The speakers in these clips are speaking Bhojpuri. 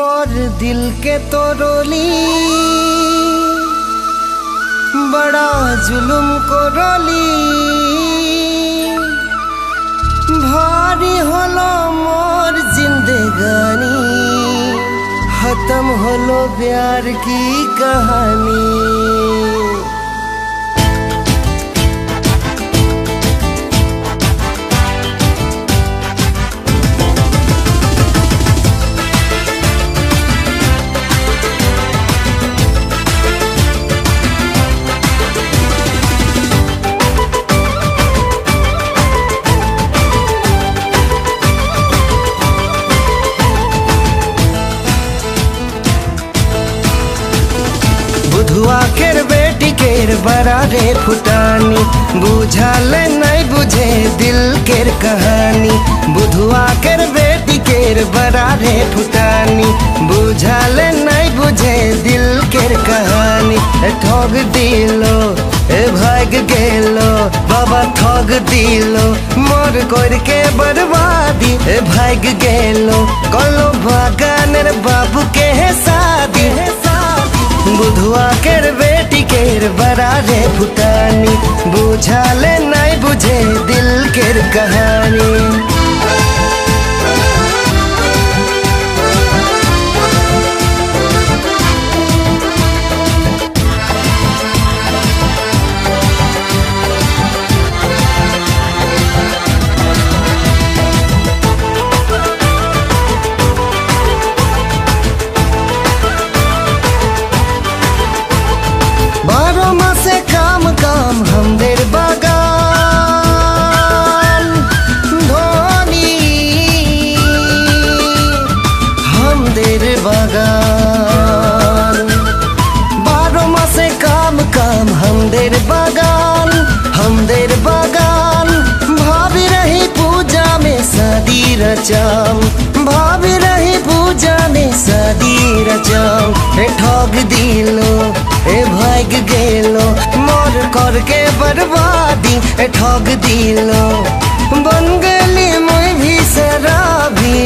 मोर दिल के तोड़ली बड़ा जुलुम करली भारी हलो मोर जिंदगानी खत्म हलो प्यार की कहानी। बुधुआ केर बेटी केर बड़ा रे फुटानी बुझाल नहीं बुझे दिल केर कहानी। बुधुआ केर बेटी केर बड़ा रे फुटानी बुझाल नहीं बुझे दिल केर कहानी। ठग दिलो भाग गेलो बाबा ठग दिलो मोर कोर के बर्बादी भाग गेलो कलो बागानेर बाबू के शादी। बुधुआ केर बेटी केर बड़ा रे फुटानी बुझाले नहीं बुझे दिल केर कहानी। काम हमदेर बागान धोनी हमदेर बागान 12 मासे काम हमदेर बागान भाभी रही पूजा में शादी रचाम भाभी रही पूजा में शादी रचाम। ठग दिलो भाग गेलो मोर कर के बर्बादी ठग दिलो बन गली मैं भी शराबी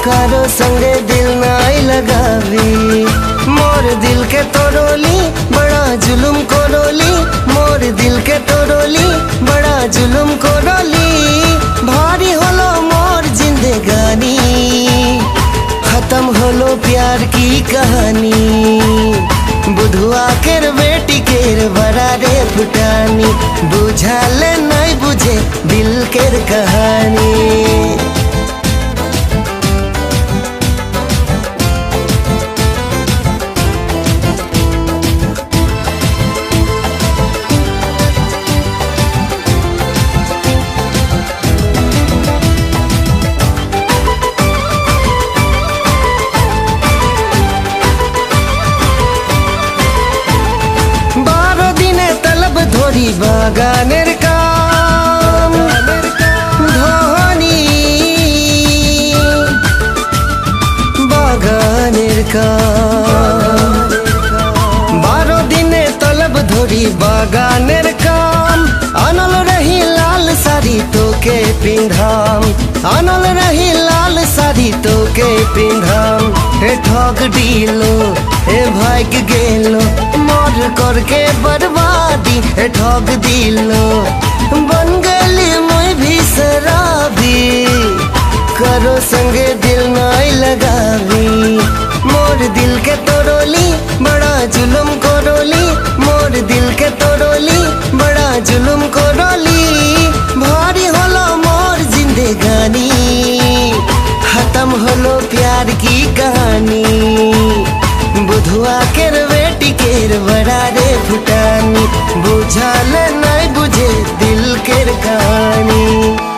कारो संगे दिल नहीं लगावी। मोर दिल के तोड़ली बड़ा जुलुम करोली मोर दिल के तोड़ली बड़ा जुलुम करोली भारी होलो मोर जिंदगानी खत्म होलो प्यार की कहानी। बुधुआ केर बेटी केर बड़ा रे फुटानी बुझाल नहीं बुझे दिल केर कहानी। बागानेर काम धोनी बागानेर काम 12 दिने तलब धोरी बागानेर काम अनल रही लाल साड़ी तो के पिंधाम अनल रही लाल साड़ी तो के पिंधाम। ठग दिलो भाग गेलो मोर कर के बर्बादी ठग दिलो बन गली मैं भी शराबी करो संगे दिल नहीं लगावी। मोर दिल के तोड़ली बड़ा जुलुम करोली मोर दिल के तोड़ली बड़ा जुलुम करोली भारी होलो मोर जिंदगानी खत्म होलो प्यार की कहानी। बुधुआ केर बेटी केर बड़ा रे फुटानी बुझाल नहीं बुझे दिल केर कहानी।